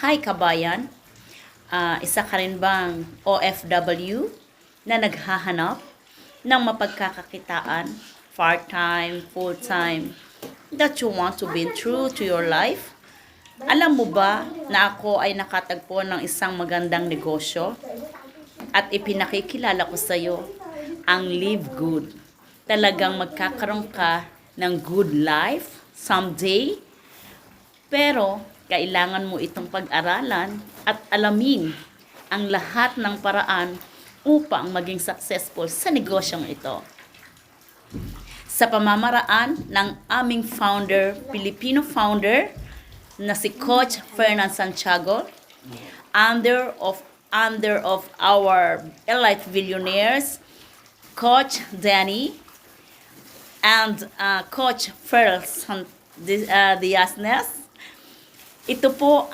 Hi kabayan, isa ka rin bang OFW na naghahanap ng mapagkakakitaan, part-time, full-time, that you want to be true to your life? Alam mo ba na ako ay nakatagpo ng isang magandang negosyo at ipinakikilala ko sa iyo ang Live Good. Talagang magkakaroon ka ng good life someday, pero kailangan mo itong pag-aralan at alamin ang lahat ng paraan upang maging successful sa negosyong ito. Sa pamamaraan ng aming founder, Filipino founder, na si Coach Fernan Santiago, under of our elite billionaires, Coach Danny, and Coach Ferl Diasnes. Ito po